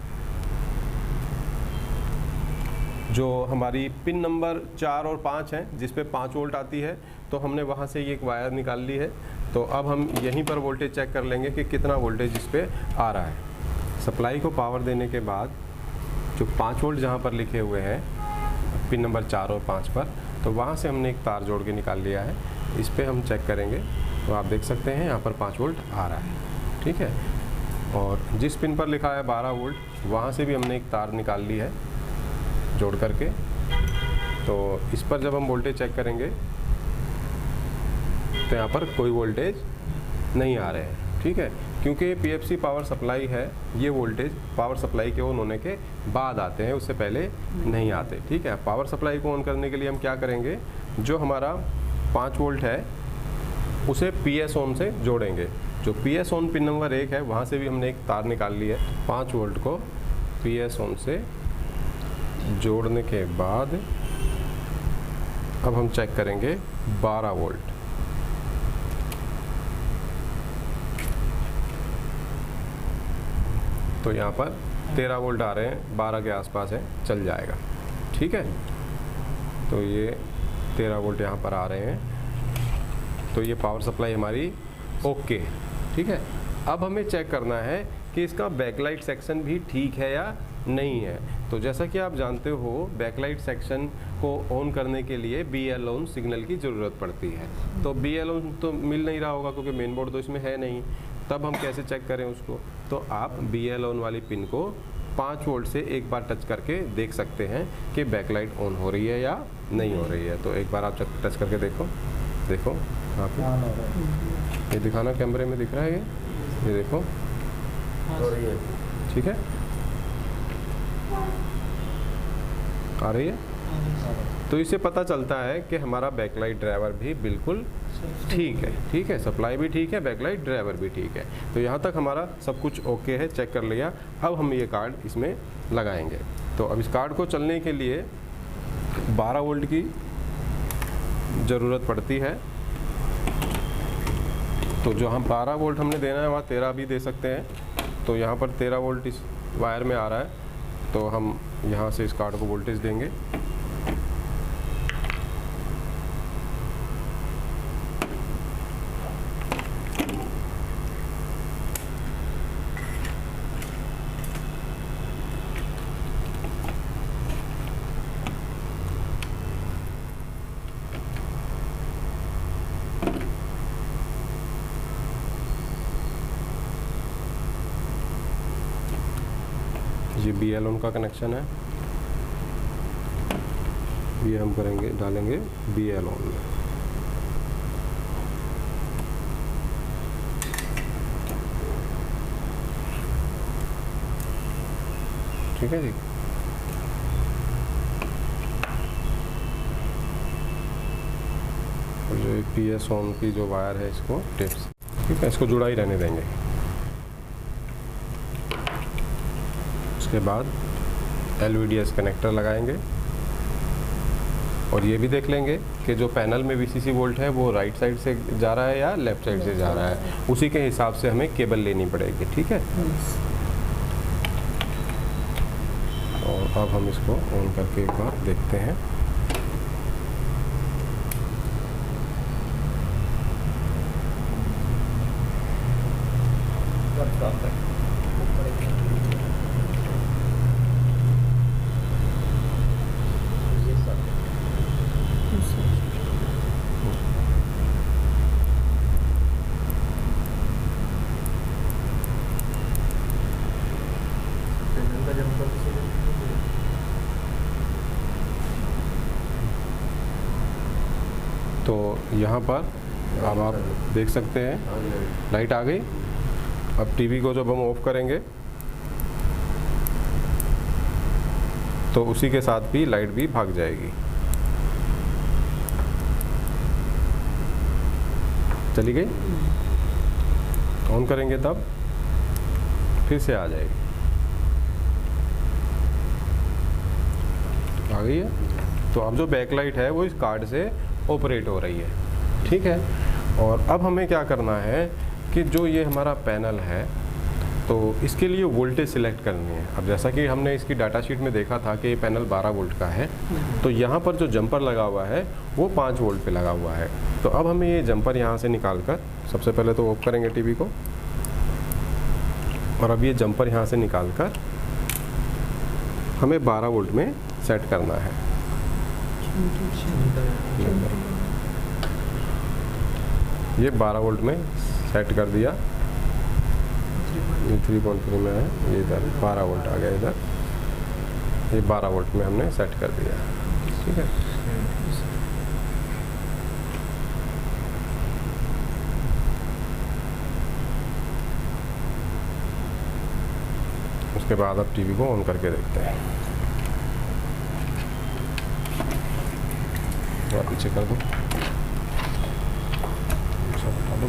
जो हमारी पिन नंबर 4 और 5 हैं जिस पे 5 वोल्ट आती है, तो हमने वहाँ से ये एक वायर निकाल ली है। तो अब हम यहीं पर वोल्टेज चेक कर लेंगे कि कितना वोल्टेज इस पे आ रहा है। सप्लाई को पावर देने के बाद जो 5 वोल्ट जहाँ पर लिखे हुए हैं पिन नंबर 4 और 5 पर, तो वहाँ से हमने एक तार जोड़ के निकाल लिया है। इस पर हम चेक करेंगे तो आप देख सकते हैं यहाँ पर 5 वोल्ट आ रहा है, ठीक है। और जिस पिन पर लिखा है 12 वोल्ट, वहाँ से भी हमने एक तार निकाल ली है जोड़ करके। तो इस पर जब हम वोल्टेज चेक करेंगे तो यहाँ पर कोई वोल्टेज नहीं आ रहे हैं, ठीक है, क्योंकि पीएफसी पावर सप्लाई है, ये वोल्टेज पावर सप्लाई के ऑन होने के बाद आते हैं, उससे पहले नहीं आते। ठीक है, पावर सप्लाई को ऑन करने के लिए हम क्या करेंगे, जो हमारा 5 वोल्ट है उसे पीएस ऑन से जोड़ेंगे। जो पीएस ऑन पिन नंबर 1 है वहाँ से भी हमने एक तार निकाल ली है। 5 वोल्ट को पीएस ऑन से जोड़ने के बाद अब हम चेक करेंगे 12 वोल्ट। तो यहाँ पर 13 वोल्ट आ रहे हैं, 12 के आसपास है, चल जाएगा। ठीक है, तो ये 13 वोल्ट यहाँ पर आ रहे हैं। तो ये पावर सप्लाई हमारी ओके। ठीक है, अब हमें चेक करना है कि इसका बैकलाइट सेक्शन भी ठीक है या नहीं है। तो जैसा कि आप जानते हो, बैकलाइट सेक्शन को ऑन करने के लिए BL ऑन सिग्नल की ज़रूरत पड़ती है। तो BL ऑन तो मिल नहीं रहा होगा क्योंकि मेन बोर्ड तो इसमें है नहीं। तब हम कैसे चेक करें उसको, तो आप BL ऑन वाली पिन को 5 वोल्ट से एक बार टच करके देख सकते हैं कि बैकलाइट ऑन हो रही है या नहीं हो रही है। तो एक बार आप टच करके देखो, देखो यहाँ पे ये दिखाना, कैमरे में दिख रहा है ये देखो, ठीक है, आ रही है। तो इससे पता चलता है कि हमारा बैकलाइट ड्राइवर भी बिल्कुल ठीक है। ठीक है, सप्लाई भी ठीक है, बैकलाइट ड्राइवर भी ठीक है। तो यहाँ तक हमारा सब कुछ ओके है, चेक कर लिया। अब हम ये कार्ड इसमें लगाएंगे। तो अब इस कार्ड को चलने के लिए 12 वोल्ट की ज़रूरत पड़ती है। तो जो हम 12 वोल्ट हमने देना है वहाँ 13 भी दे सकते हैं। तो यहाँ पर 13 वोल्ट इस वायर में आ रहा है, तो हम यहाँ से इस कार्ड को वोल्टेज देंगे। ये BL ऑन का कनेक्शन है, ये हम करेंगे, डालेंगे BL ऑन में। ठीक है जी, और जो PS ऑन की जो वायर है इसको टिप्स, ठीक है, इसको जुड़ा ही रहने देंगे। उसके बाद LVDS कनेक्टर लगाएंगे और ये भी देख लेंगे कि जो पैनल में VCC वोल्ट है वो राइट साइड से जा रहा है या लेफ्ट साइड से जा रहा है। उसी के हिसाब से हमें केबल लेनी पड़ेगी। ठीक है, और अब हम इसको ऑन करके एक बार देखते हैं। तो यहाँ पर अब आप देख सकते हैं लाइट आ गई। अब टीवी को जब हम ऑफ करेंगे तो उसी के साथ भी लाइट भी भाग जाएगी। चली गई, ऑन करेंगे तब फिर से आ जाएगी। आ गई है। तो अब जो बैकलाइट है वो इस कार्ड से ऑपरेट हो रही है। ठीक है, और अब हमें क्या करना है कि जो ये हमारा पैनल है तो इसके लिए वोल्टेज सिलेक्ट करनी है। अब जैसा कि हमने इसकी डाटा शीट में देखा था कि ये पैनल 12 वोल्ट का है, तो यहाँ पर जो जंपर लगा हुआ है वो 5 वोल्ट पे लगा हुआ है। तो अब हमें ये जंपर यहाँ से निकाल कर सबसे पहले तो ऑफ करेंगे टीवी को, और अब ये जंपर यहाँ से निकाल कर हमें 12 वोल्ट में सेट करना है। ये 12 वोल्ट में सेट कर दिया। ये 3.3 में है, ये इधर 12 वोल्ट आ गया, इधर ये 12 वोल्ट में हमने सेट कर दिया। ठीक है, उसके बाद अब टीवी को ऑन करके देखते हैं। थोड़ा पीछे कर दो, हटा दो।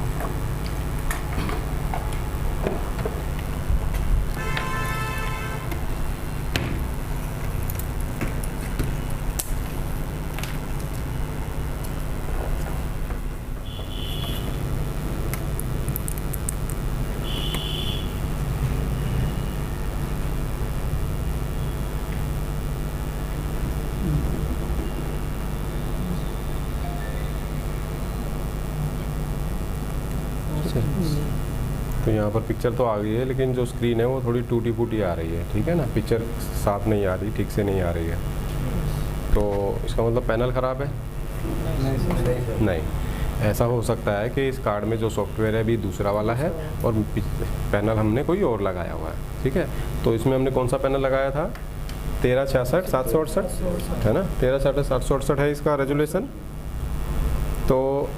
तो यहाँ पर पिक्चर तो आ गई है, लेकिन जो स्क्रीन है वो थोड़ी टूटी फूटी आ रही है, ठीक है ना, पिक्चर साफ नहीं आ रही, ठीक से नहीं आ रही है। तो इसका मतलब पैनल ख़राब है? नहीं, ऐसा हो सकता है कि इस कार्ड में जो सॉफ्टवेयर है अभी दूसरा वाला है और पैनल हमने कोई और लगाया हुआ है, ठीक है। तो इसमें हमने कौन सा पैनल लगाया था? 1366 768 है ना, 1366 768 है इसका रेजोल्यूशन। तो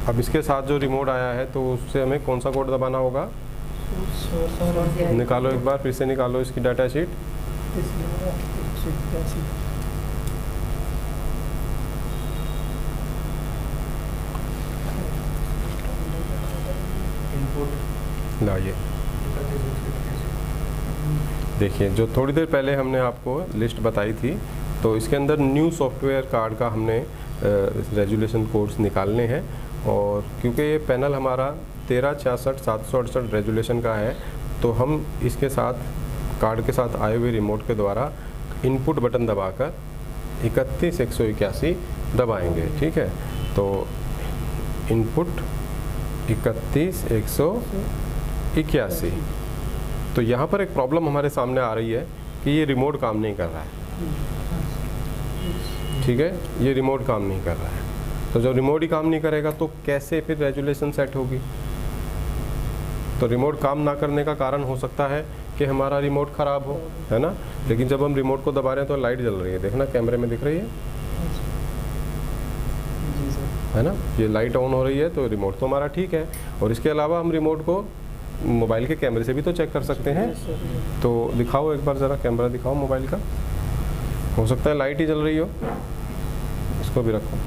अब इसके साथ जो रिमोट आया है तो उससे हमें कौन सा कोड दबाना होगा? निकालो एक बार, फिर से निकालो इसकी डाटा शीट। लाइए, देखिए जो थोड़ी देर पहले हमने आपको लिस्ट बताई थी, तो इसके अंदर न्यू सॉफ्टवेयर कार्ड का हमने रेजोल्यूशन कोड्स निकालने हैं। और क्योंकि ये पैनल हमारा 1366 768 रेजोल्यूशन का है, तो हम इसके साथ कार्ड के साथ आए हुए रिमोट के द्वारा इनपुट बटन दबाकर 31 181 दबाएंगे, ठीक है। तो इनपुट 31 181। तो यहाँ पर एक प्रॉब्लम हमारे सामने आ रही है कि ये रिमोट काम नहीं कर रहा है, ठीक है, ये रिमोट काम नहीं कर रहा है। तो जब रिमोट ही काम नहीं करेगा तो कैसे फिर रेजोल्यूशन सेट होगी? तो रिमोट काम ना करने का कारण हो सकता है कि हमारा रिमोट ख़राब हो, है ना। लेकिन जब हम रिमोट को दबा रहे हैं तो लाइट जल रही है, देखना कैमरे में दिख रही है ना, ये लाइट ऑन हो रही है, तो रिमोट तो हमारा ठीक है। और इसके अलावा हम रिमोट को मोबाइल के कैमरे से भी तो चेक कर सकते हैं। तो दिखाओ एक बार ज़रा, कैमरा दिखाओ मोबाइल का, हो सकता है लाइट ही जल रही हो, इसको भी रखो।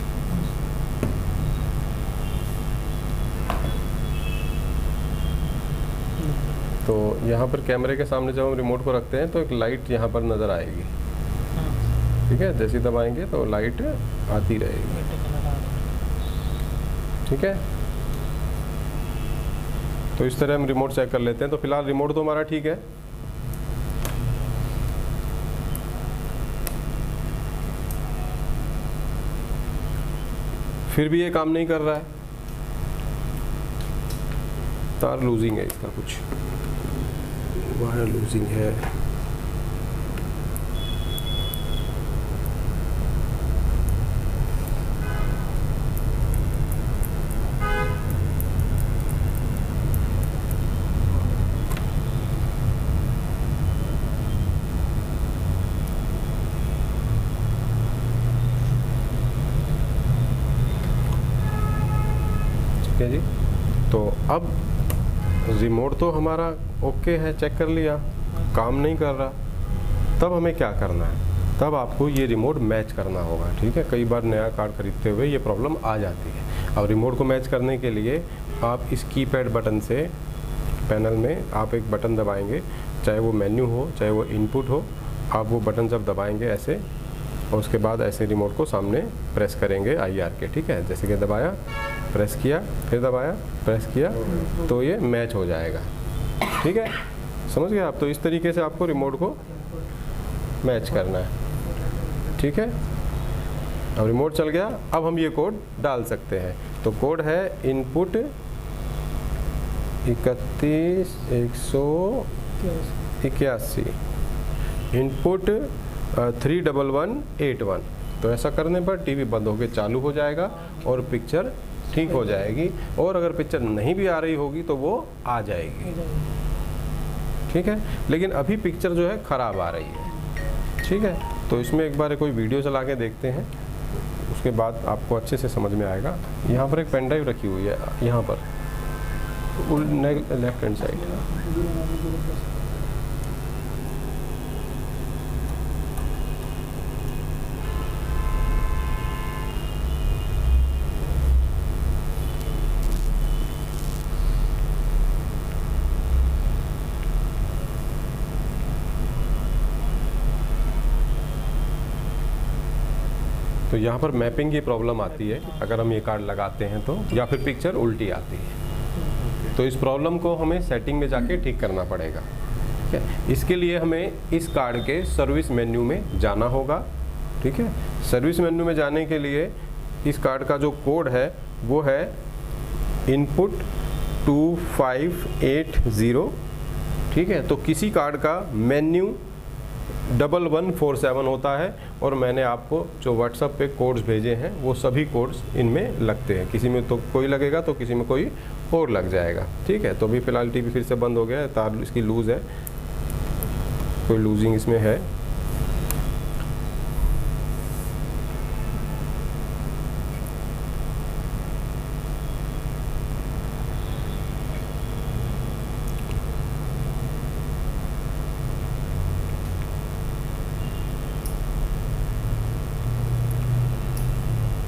तो यहाँ पर कैमरे के सामने जब हम रिमोट को रखते हैं तो एक लाइट यहाँ पर नज़र आएगी, ठीक है, जैसे ही दबाएंगे तो लाइट आती रहेगी, ठीक है। तो इस तरह हम रिमोट चेक कर लेते हैं। तो फिलहाल रिमोट तो हमारा ठीक है। फिर भी ये काम नहीं कर रहा है, तार लूजिंग है इसका, कुछ वायर लूजिंग है। ठीक है जी। तो अब रिमोट तो हमारा ओके है, चेक कर लिया, काम नहीं कर रहा। तब हमें क्या करना है? तब आपको ये रिमोट मैच करना होगा, ठीक है। कई बार नया कार्ड खरीदते हुए ये प्रॉब्लम आ जाती है। अब रिमोट को मैच करने के लिए आप इस कीपैड बटन से पैनल में आप एक बटन दबाएंगे, चाहे वो मेन्यू हो चाहे वो इनपुट हो। आप वो बटन जब दबाएंगे ऐसे, और उसके बाद ऐसे रिमोट को सामने प्रेस करेंगे IR के, ठीक है। जैसे कि दबाया, प्रेस किया, फिर दबाया, प्रेस किया, तो ये मैच हो जाएगा, ठीक है। समझ गए आप? तो इस तरीके से आपको रिमोट को मैच करना है, ठीक है। अब रिमोट चल गया, अब हम ये कोड डाल सकते हैं। तो कोड है इनपुट 31 181, इनपुट 31181। तो ऐसा करने पर टीवी बंद होकर चालू हो जाएगा और पिक्चर ठीक हो जाएगी। और अगर पिक्चर नहीं भी आ रही होगी तो वो आ जाएगी, ठीक है। लेकिन अभी पिक्चर जो है ख़राब आ रही है, ठीक है। तो इसमें एक बार कोई वीडियो चला के देखते हैं, उसके बाद आपको अच्छे से समझ में आएगा। यहाँ पर एक पेन ड्राइव रखी हुई है, यहाँ पर लेफ्ट हैंड साइड, यहाँ पर मैपिंग की प्रॉब्लम आती है अगर हम ये कार्ड लगाते हैं तो, या फिर पिक्चर उल्टी आती है। तो इस प्रॉब्लम को हमें सेटिंग में जाके ठीक करना पड़ेगा। ठीक है, इसके लिए हमें इस कार्ड के सर्विस मेन्यू में जाना होगा। ठीक है, सर्विस मेन्यू में जाने के लिए इस कार्ड का जो कोड है वो है इनपुट 2580। ठीक है, तो किसी कार्ड का मेन्यू 1147 होता है और मैंने आपको जो व्हाट्सएप पे कोड्स भेजे हैं वो सभी कोड्स इनमें लगते हैं। किसी में तो कोई लगेगा तो किसी में कोई और लग जाएगा। ठीक है, तो अभी फ़िलहाल टीवी फिर से बंद हो गया है, तार इसकी लूज़ है, कोई लूजिंग इसमें है।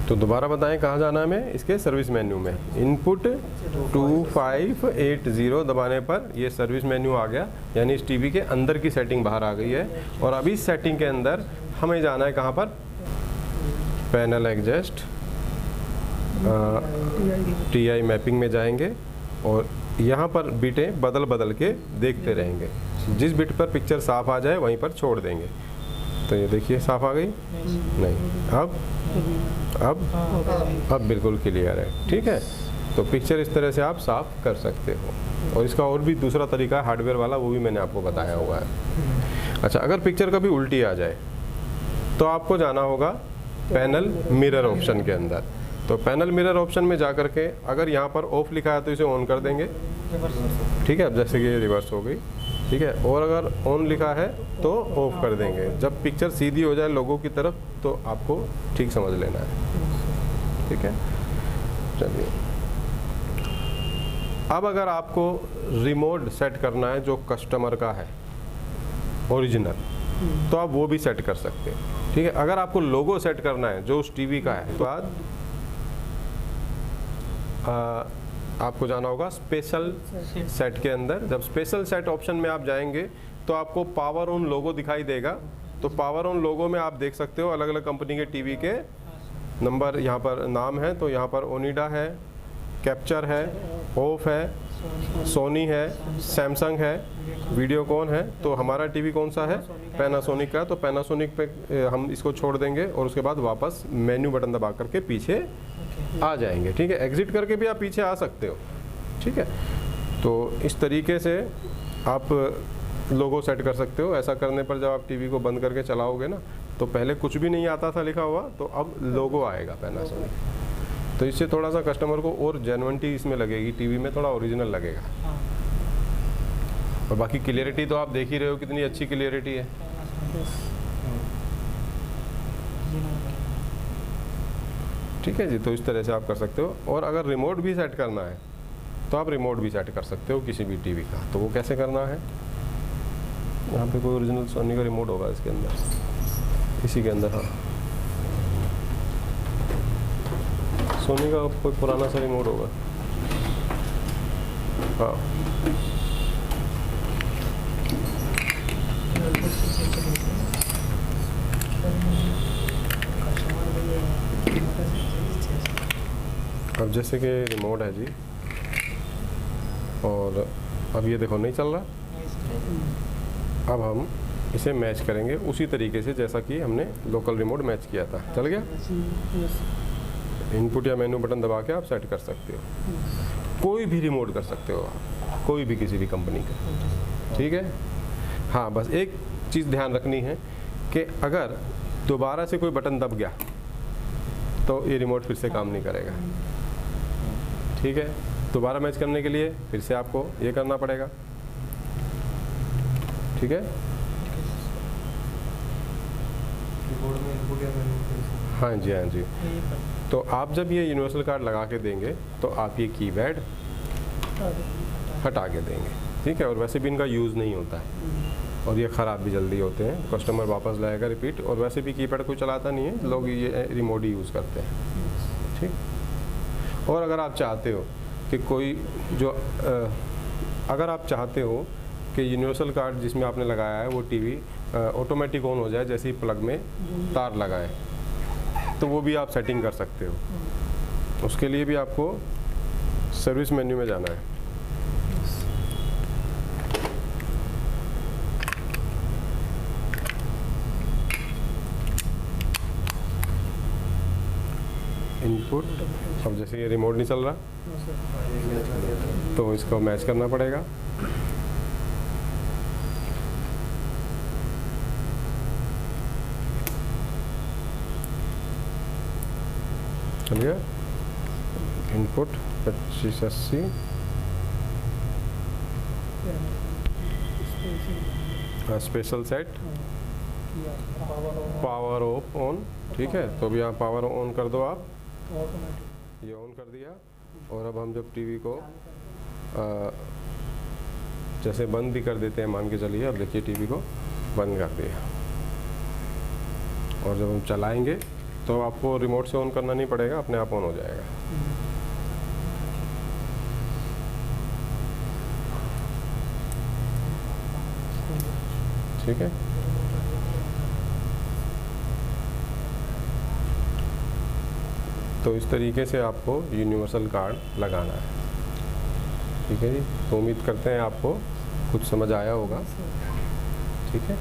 तो दोबारा बताएं कहाँ जाना है हमें, इसके सर्विस मेन्यू में इनपुट 2580 दबाने पर ये सर्विस मेन्यू आ गया, यानी इस टीवी के अंदर की सेटिंग बाहर आ गई है। और अभी इस सेटिंग के अंदर हमें जाना है कहाँ पर, पैनल एडजस्ट TI मैपिंग में जाएंगे और यहाँ पर बिटें बदल बदल के देखते रहेंगे। जिस बिट पर पिक्चर साफ आ जाए वहीं पर छोड़ देंगे। तो ये देखिए साफ आ गई, नहीं अब बिल्कुल क्लियर है। ठीक है, तो पिक्चर इस तरह से आप साफ कर सकते हो। और इसका और भी दूसरा तरीका है हार्डवेयर वाला, वो भी मैंने आपको बताया हुआ है। अच्छा, अगर पिक्चर कभी उल्टी आ जाए तो आपको जाना होगा पैनल मिरर ऑप्शन के अंदर। तो पैनल मिरर ऑप्शन में जा करके अगर यहाँ पर ऑफ लिखा है तो इसे ऑन कर देंगे। ठीक है, अब जैसे कि ये रिवर्स हो गई। ठीक है, और अगर ऑन लिखा है तो ऑफ कर देंगे। जब पिक्चर सीधी हो जाए लोगों की तरफ तो आपको ठीक समझ लेना है। ठीक है, चलिए अब अगर आपको रिमोट सेट करना है जो कस्टमर का है ओरिजिनल, तो आप वो भी सेट कर सकते हैं। ठीक है, अगर आपको लोगो सेट करना है जो उस टीवी का है तो बाद आपको जाना होगा स्पेशल सेट के अंदर। जब स्पेशल सेट ऑप्शन में आप जाएंगे तो आपको पावर ऑन लोगो दिखाई देगा। तो पावर ऑन लोगो में आप देख सकते हो अलग अलग कंपनी के टीवी के नंबर, यहाँ पर नाम है। तो यहाँ पर ओनिडा है, कैप्चर है, ऑफ है, सोनी है, सैमसंग है, वीडियोकॉन है। तो हमारा टीवी कौन सा है, पैनासोनिक का। तो पैनासोनिक पे हम इसको छोड़ देंगे और उसके बाद वापस मेन्यू बटन दबा करके पीछे आ जाएंगे। ठीक है, एग्जिट करके भी आप पीछे आ सकते हो। ठीक है, तो इस तरीके से आप लोगो सेट कर सकते हो। ऐसा करने पर जब आप टीवी को बंद करके चलाओगे ना, तो पहले कुछ भी नहीं आता था लिखा हुआ, तो अब लोगो आएगा पैनासोनिक। तो इससे थोड़ा सा कस्टमर को और जेन्युइनिटी इसमें लगेगी, टीवी में थोड़ा ओरिजिनल लगेगा। और बाकी क्लियरिटी तो आप देख ही रहे हो कितनी अच्छी क्लियरिटी है। ठीक है जी, तो इस तरह से आप कर सकते हो। और अगर रिमोट भी सेट करना है तो आप रिमोट भी सेट कर सकते हो किसी भी टीवी का। तो वो कैसे करना है, यहाँ पे कोई ओरिजिनल सोनी का रिमोट होगा इसके अंदर, इसी के अंदर। हाँ, सोनी का कोई पुराना सा रिमोट होगा। हाँ, अब जैसे कि रिमोट है जी, और अब ये देखो नहीं चल रहा। अब हम इसे मैच करेंगे उसी तरीके से जैसा कि हमने लोकल रिमोट मैच किया था। चल गया। इनपुट या मेनू बटन दबा के आप सेट कर सकते हो। कोई भी रिमोट कर सकते हो आप, कोई भी किसी भी कंपनी का। ठीक है, हाँ, बस एक चीज़ ध्यान रखनी है कि अगर दोबारा से कोई बटन दब गया तो ये रिमोट फिर से काम नहीं करेगा। ठीक है, दोबारा मैच करने के लिए फिर से आपको ये करना पड़ेगा। ठीक है, हाँ जी, हाँ जी। तो आप जब ये यूनिवर्सल कार्ड लगा के देंगे तो आप ये कीपैड हटा के देंगे। ठीक है, और वैसे भी इनका यूज़ नहीं होता है और ये ख़राब भी जल्दी होते हैं। कस्टमर वापस लाएगा रिपीट। और वैसे भी कीपैड कोई चलाता नहीं है, लोग ये रिमोट ही यूज़ करते हैं। ठीक। और अगर आप चाहते हो कि कोई जो अगर आप चाहते हो कि यूनिवर्सल कार्ड जिसमें आपने लगाया है वो टीवी ऑटोमेटिक ऑन हो जाए जैसे ही प्लग में तार लगाए, तो वो भी आप सेटिंग कर सकते हो। उसके लिए भी आपको सर्विस मेन्यू में जाना है। इनपुट, अब जैसे ये रिमोट नहीं चल रहा तो इसको मैच करना पड़ेगा। चलिए input 2580, special set power of on, ठीक है। तो अभी आप पावर ऑन कर दो, आप ये ऑन कर दिया। और अब हम जब टीवी को जैसे बंद भी कर देते हैं, मान के चलिए, अब देखिए टीवी को बंद कर दिया, और जब हम चलाएंगे तो आपको रिमोट से ऑन करना नहीं पड़ेगा, अपने आप ऑन हो जाएगा। ठीक है। तो इस तरीके से आपको यूनिवर्सल कार्ड लगाना है। ठीक है जी। तो उम्मीद करते हैं आपको कुछ समझ आया होगा। ठीक है।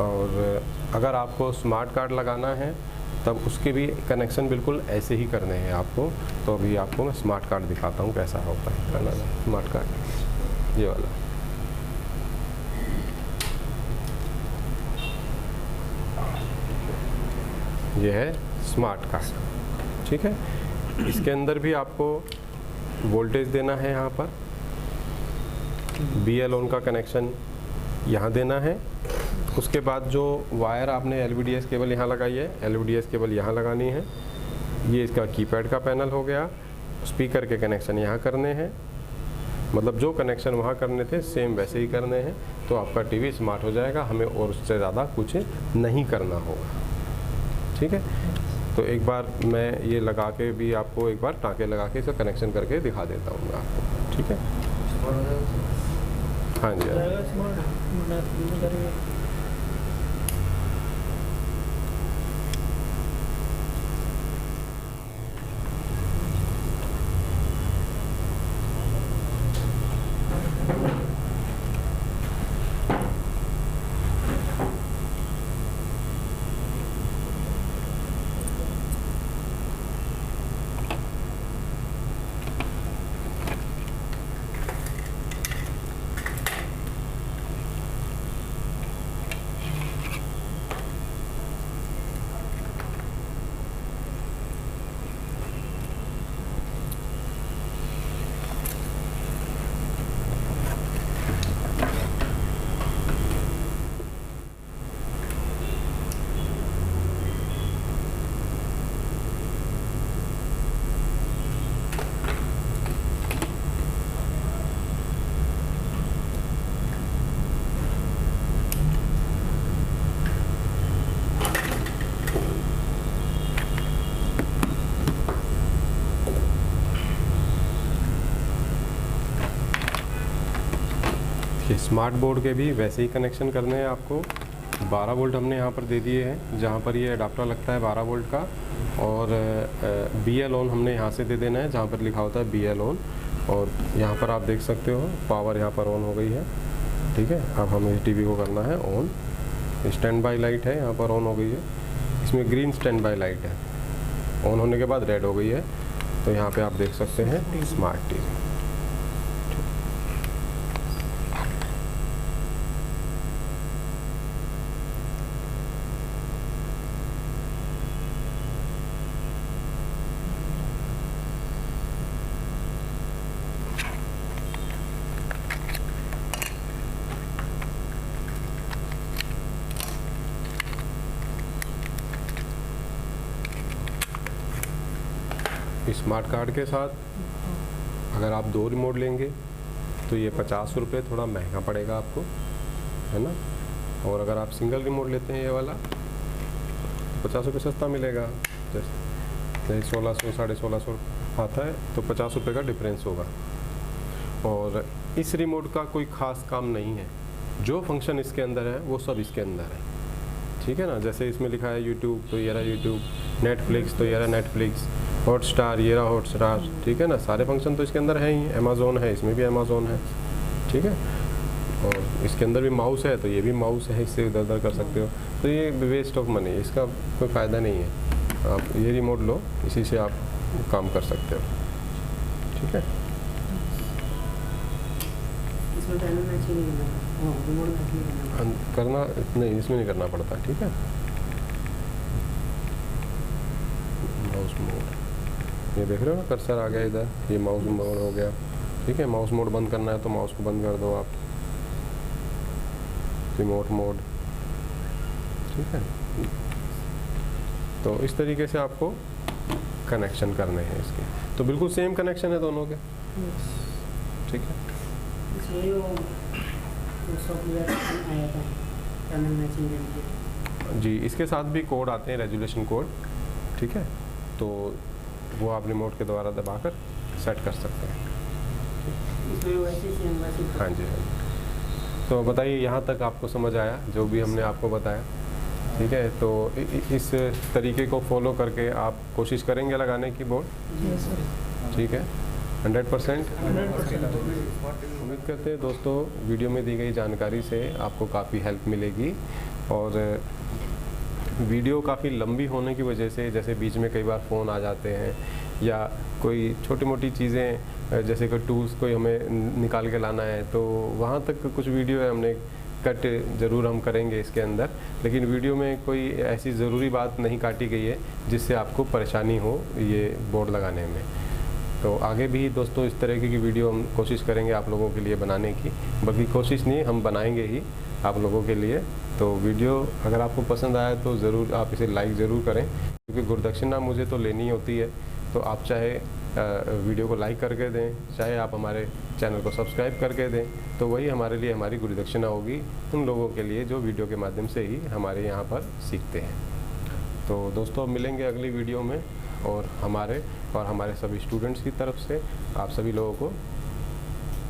और अगर आपको स्मार्ट कार्ड लगाना है तब उसके भी कनेक्शन बिल्कुल ऐसे ही करने हैं आपको। तो अभी आपको मैं स्मार्ट कार्ड दिखाता हूँ कैसा होता है करना स्मार्ट कार्ड, ये वाला। ये है स्मार्ट कार्ड। ठीक है। इसके अंदर भी आपको वोल्टेज देना है, यहाँ पर BL ऑन का कनेक्शन यहाँ देना है। उसके बाद जो वायर आपने LVDS केबल यहाँ लगाई है, LVDS केबल यहाँ लगानी है। ये इसका कीपैड का पैनल हो गया। स्पीकर के कनेक्शन यहाँ करने हैं, मतलब जो कनेक्शन वहाँ करने थे सेम वैसे ही करने हैं। तो आपका टीवी स्मार्ट हो जाएगा, हमें और उससे ज़्यादा कुछ नहीं करना होगा। ठीक है। तो एक बार मैं ये लगा के भी आपको एक बार टाँके लगा के इसका कनेक्शन करके दिखा देता हूँ मैं आपको। ठीक है। हाँ जी, स्मार्ट बोर्ड के भी वैसे ही कनेक्शन करने हैं आपको। 12 वोल्ट हमने यहाँ पर दे दिए हैं, जहाँ पर ये अडाप्टर लगता है 12 वोल्ट का। और BL ऑन हमने यहाँ से दे देना है, जहाँ पर लिखा होता है BL ऑन। और यहाँ पर आप देख सकते हो पावर यहाँ पर ऑन हो गई है। ठीक है। अब हमें टीवी को करना है ऑन। स्टैंड बाई लाइट है, यहाँ पर ऑन हो गई है। इसमें ग्रीन स्टैंड बाई लाइट है, ऑन होने के बाद रेड हो गई है। तो यहाँ पर आप देख सकते हैं स्मार्ट टीवी। स्मार्ट कार्ड के साथ अगर आप 2 रिमोट लेंगे तो ये 50 रुपये थोड़ा महंगा पड़ेगा आपको, है ना। और अगर आप सिंगल रिमोट लेते हैं ये वाला, 50 रुपये सस्ता मिलेगा। जैसे 1600 1650 आता है, तो 50 रुपये का डिफरेंस होगा। और इस रिमोट का कोई ख़ास काम नहीं है, जो फंक्शन इसके अंदर है वो सब इसके अंदर है। ठीक है ना। जैसे इसमें लिखा है यूट्यूब, तो ये रहा यूट्यूब। नेटफ्लिक्स तो ये रहा नेटफ्लिक्स, हॉटस्टार ये रहा हॉटस्टार, ठीक है ना। सारे फंक्शन तो इसके अंदर है ही। अमेज़ोन है, इसमें भी अमेज़ोन है, ठीक है। और इसके अंदर भी माउस है, तो ये भी माउस है, इससे इधर उधर कर सकते हो। तो ये वेस्ट ऑफ मनी, इसका कोई फ़ायदा नहीं है। आप ये रिमोट लो, इसी से आप काम कर सकते हो, ठीक है। इसमें चैनल मैच ही नहीं करना, रिमोट मैच नहीं करना नहीं, इसमें नहीं करना पड़ता, ठीक है। माउस मोड ये देख रहे हो ना, कर्सर आ गया इधर, ये माउस मोड हो गया, ठीक है। माउस मोड बंद करना है तो माउस को बंद कर दो आप, रिमोट मोड, ठीक है। तो इस तरीके से आपको कनेक्शन करने हैं इसके। तो बिल्कुल सेम कनेक्शन है दोनों के, ठीक है। इसमें वो सॉफ्टवेयर आया था चैनल मैचिंग के लिए जी, इसके साथ भी कोड आते हैं, रेजुलेशन कोड, ठीक है। तो वो आप रिमोट के द्वारा दबाकर सेट कर सकते हैं। इसमें वैसे सेम वैसे। हाँ जी, हाँ जी। तो बताइए यहाँ तक आपको समझ आया जो भी हमने आपको बताया, ठीक है। तो इस तरीके को फॉलो करके आप कोशिश करेंगे लगाने की बोर्ड, ठीक है, 100%। उम्मीद करते हैं दोस्तों वीडियो में दी गई जानकारी से आपको काफ़ी हेल्प मिलेगी। और वीडियो काफ़ी लंबी होने की वजह से, जैसे बीच में कई बार फ़ोन आ जाते हैं या कोई छोटी मोटी चीज़ें, जैसे कोई टूल्स कोई हमें निकाल के लाना है, तो वहाँ तक कुछ वीडियो है हमने कट ज़रूर हम करेंगे इसके अंदर, लेकिन वीडियो में कोई ऐसी ज़रूरी बात नहीं काटी गई है जिससे आपको परेशानी हो ये बोर्ड लगाने में। तो आगे भी दोस्तों इस तरह की वीडियो हम कोशिश करेंगे आप लोगों के लिए बनाने की, बल्कि कोशिश नहीं, हम बनाएंगे ही आप लोगों के लिए। तो वीडियो अगर आपको पसंद आया तो ज़रूर आप इसे लाइक ज़रूर करें, क्योंकि गुरुदक्षिणा मुझे तो लेनी होती है। तो आप चाहे वीडियो को लाइक करके दें, चाहे आप हमारे चैनल को सब्सक्राइब करके दें, तो वही हमारे लिए हमारी गुरुदक्षिणा होगी उन लोगों के लिए जो वीडियो के माध्यम से ही हमारे यहाँ पर सीखते हैं। तो दोस्तों मिलेंगे अगली वीडियो में, और हमारे सभी स्टूडेंट्स की तरफ से आप सभी लोगों को